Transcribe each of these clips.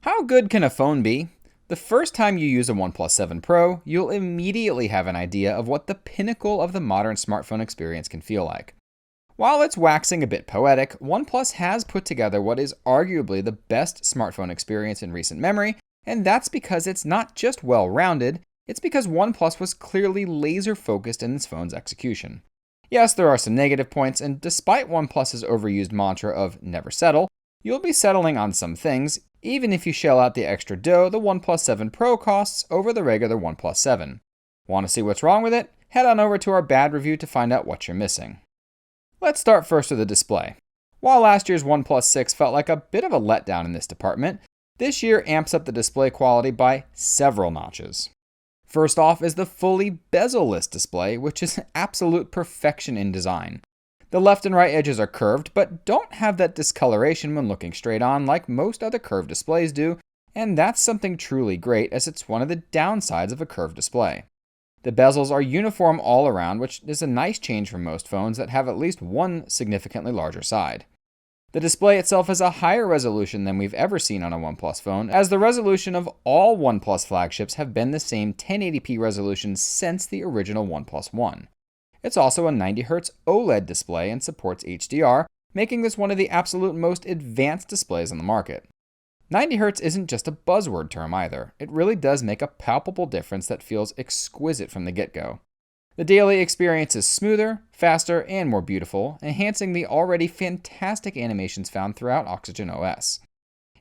How good can a phone be? The first time you use a OnePlus 7 Pro, you'll immediately have an idea of what the pinnacle of the modern smartphone experience can feel like. While it's waxing a bit poetic, OnePlus has put together what is arguably the best smartphone experience in recent memory, and that's because it's not just well-rounded, it's because OnePlus was clearly laser-focused in its phone's execution. Yes, there are some negative points, and despite OnePlus's overused mantra of never settle, you'll be settling on some things, even if you shell out the extra dough the OnePlus 7 Pro costs over the regular OnePlus 7. Want to see what's wrong with it? Head on over to our bad review to find out what you're missing. Let's start first with the display. While last year's OnePlus 6 felt like a bit of a letdown in this department, this year amps up the display quality by several notches. First off is the fully bezel-less display, which is absolute perfection in design. The left and right edges are curved, but don't have that discoloration when looking straight on like most other curved displays do, and that's something truly great as it's one of the downsides of a curved display. The bezels are uniform all around, which is a nice change from most phones that have at least one significantly larger side. The display itself is a higher resolution than we've ever seen on a OnePlus phone, as the resolution of all OnePlus flagships have been the same 1080p resolution since the original OnePlus One. It's also a 90Hz OLED display and supports HDR, making this one of the absolute most advanced displays on the market. 90Hz isn't just a buzzword term either. It really does make a palpable difference that feels exquisite from the get-go. The daily experience is smoother, faster, and more beautiful, enhancing the already fantastic animations found throughout OxygenOS.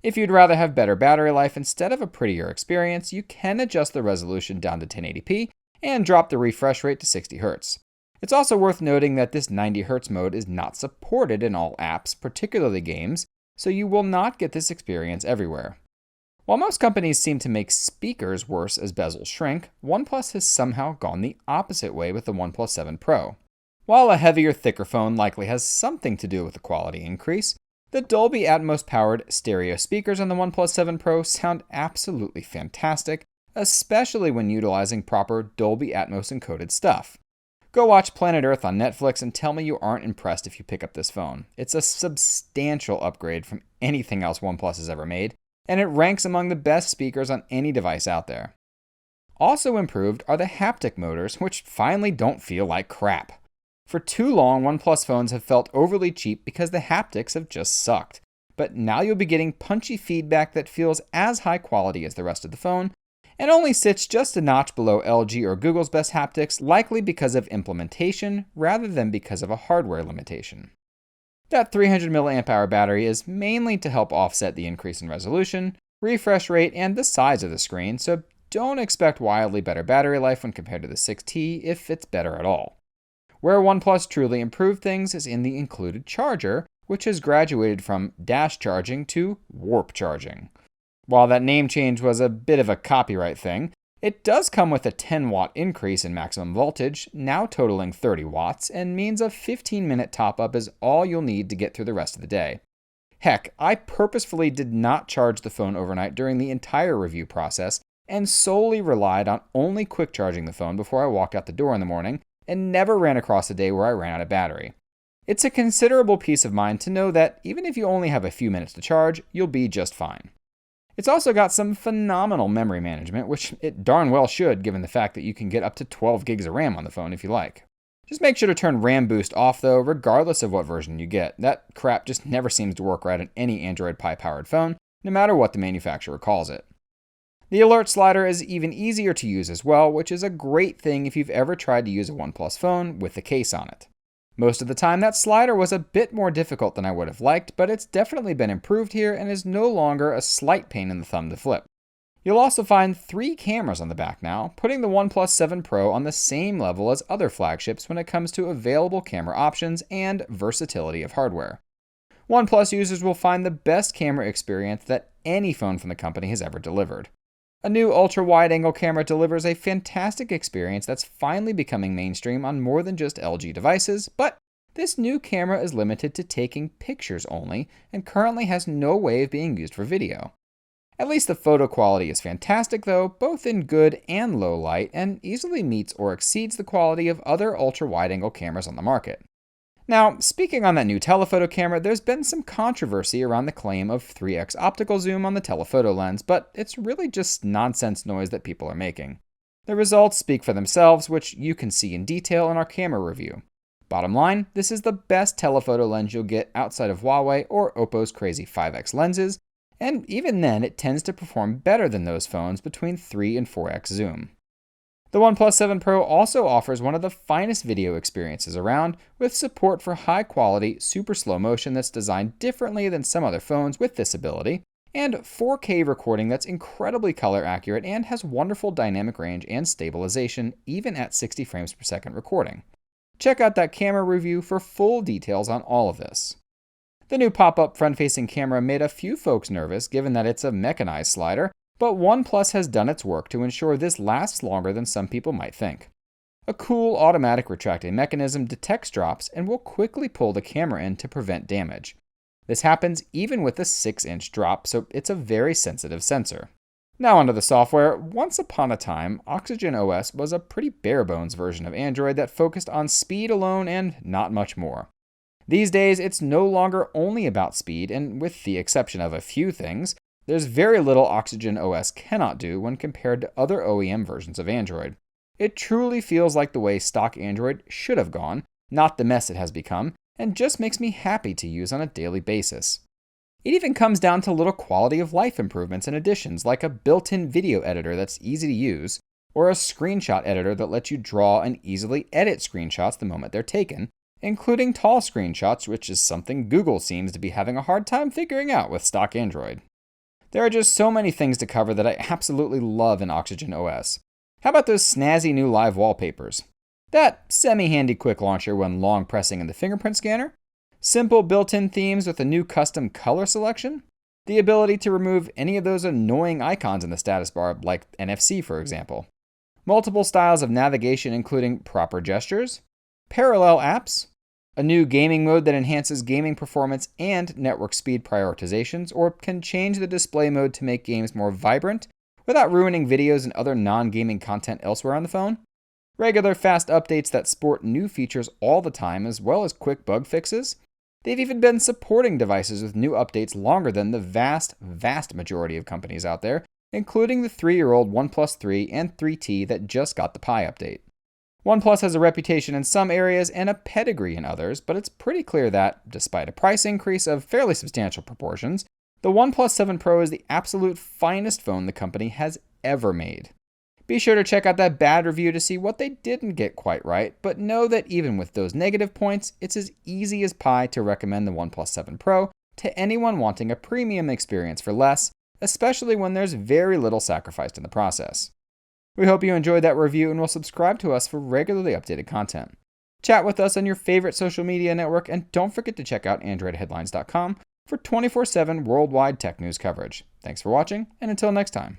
If you'd rather have better battery life instead of a prettier experience, you can adjust the resolution down to 1080p and drop the refresh rate to 60Hz. It's also worth noting that this 90Hz mode is not supported in all apps, particularly games, so you will not get this experience everywhere. While most companies seem to make speakers worse as bezels shrink, OnePlus has somehow gone the opposite way with the OnePlus 7 Pro. While a heavier, thicker phone likely has something to do with the quality increase, the Dolby Atmos-powered stereo speakers on the OnePlus 7 Pro sound absolutely fantastic, especially when utilizing proper Dolby Atmos encoded stuff. Go watch Planet Earth on Netflix and tell me you aren't impressed if you pick up this phone. It's a substantial upgrade from anything else OnePlus has ever made, and it ranks among the best speakers on any device out there. Also improved are the haptic motors, which finally don't feel like crap. For too long, OnePlus phones have felt overly cheap because the haptics have just sucked. But now you'll be getting punchy feedback that feels as high quality as the rest of the phone, and only sits just a notch below LG or Google's best haptics, likely because of implementation rather than because of a hardware limitation. That 300 mAh battery is mainly to help offset the increase in resolution, refresh rate, and the size of the screen, so don't expect wildly better battery life when compared to the 6T if it's better at all. Where OnePlus truly improved things is in the included charger, which has graduated from dash charging to warp charging. While that name change was a bit of a copyright thing, it does come with a 10-watt increase in maximum voltage, now totaling 30 watts, and means a 15-minute top-up is all you'll need to get through the rest of the day. Heck, I purposefully did not charge the phone overnight during the entire review process, and solely relied on only quick charging the phone before I walked out the door in the morning, and never ran across a day where I ran out of battery. It's a considerable peace of mind to know that even if you only have a few minutes to charge, you'll be just fine. It's also got some phenomenal memory management, which it darn well should given the fact that you can get up to 12 gigs of RAM on the phone if you like. Just make sure to turn RAM boost off though, regardless of what version you get. That crap just never seems to work right on any Android Pie powered phone, no matter what the manufacturer calls it. The alert slider is even easier to use as well, which is a great thing if you've ever tried to use a OnePlus phone with the case on it. Most of the time, that slider was a bit more difficult than I would have liked, but it's definitely been improved here and is no longer a slight pain in the thumb to flip. You'll also find 3 cameras on the back now, putting the OnePlus 7 Pro on the same level as other flagships when it comes to available camera options and versatility of hardware. OnePlus users will find the best camera experience that any phone from the company has ever delivered. A new ultra-wide-angle camera delivers a fantastic experience that's finally becoming mainstream on more than just LG devices, but this new camera is limited to taking pictures only and currently has no way of being used for video. At least the photo quality is fantastic though, both in good and low light, and easily meets or exceeds the quality of other ultra-wide-angle cameras on the market. Now, speaking on that new telephoto camera, there's been some controversy around the claim of 3x optical zoom on the telephoto lens, but it's really just nonsense noise that people are making. The results speak for themselves, which you can see in detail in our camera review. Bottom line, this is the best telephoto lens you'll get outside of Huawei or Oppo's crazy 5x lenses, and even then it tends to perform better than those phones between 3 and 4x zoom. The OnePlus 7 Pro also offers one of the finest video experiences around, with support for high-quality, super slow motion that's designed differently than some other phones with this ability, and 4K recording that's incredibly color accurate and has wonderful dynamic range and stabilization even at 60 frames per second recording. Check out that camera review for full details on all of this. The new pop-up front-facing camera made a few folks nervous given that it's a mechanized slider, but OnePlus has done its work to ensure this lasts longer than some people might think. A cool automatic retracting mechanism detects drops and will quickly pull the camera in to prevent damage. This happens even with a 6-inch drop, so it's a very sensitive sensor. Now onto the software. Once upon a time, OxygenOS was a pretty bare-bones version of Android that focused on speed alone and not much more. These days, it's no longer only about speed, and with the exception of a few things, there's very little OxygenOS cannot do when compared to other OEM versions of Android. It truly feels like the way stock Android should have gone, not the mess it has become, and just makes me happy to use on a daily basis. It even comes down to little quality of life improvements and additions like a built-in video editor that's easy to use, or a screenshot editor that lets you draw and easily edit screenshots the moment they're taken, including tall screenshots, which is something Google seems to be having a hard time figuring out with stock Android. There are just so many things to cover that I absolutely love in OxygenOS. How about those snazzy new live wallpapers? That semi-handy quick launcher when long pressing in the fingerprint scanner? Simple built-in themes with a new custom color selection? The ability to remove any of those annoying icons in the status bar, like NFC for example? Multiple styles of navigation including proper gestures? Parallel apps? A new gaming mode that enhances gaming performance and network speed prioritizations, or can change the display mode to make games more vibrant without ruining videos and other non-gaming content elsewhere on the phone? Regular fast updates that sport new features all the time, as well as quick bug fixes? They've even been supporting devices with new updates longer than the vast majority of companies out there, including the 3-year-old OnePlus 3 and 3T that just got the Pi update. OnePlus has a reputation in some areas and a pedigree in others, but it's pretty clear that, despite a price increase of fairly substantial proportions, the OnePlus 7 Pro is the absolute finest phone the company has ever made. Be sure to check out that bad review to see what they didn't get quite right, but know that even with those negative points, it's as easy as pie to recommend the OnePlus 7 Pro to anyone wanting a premium experience for less, especially when there's very little sacrificed in the process. We hope you enjoyed that review and will subscribe to us for regularly updated content. Chat with us on your favorite social media network, and don't forget to check out AndroidHeadlines.com for 24/7 worldwide tech news coverage. Thanks for watching, and until next time.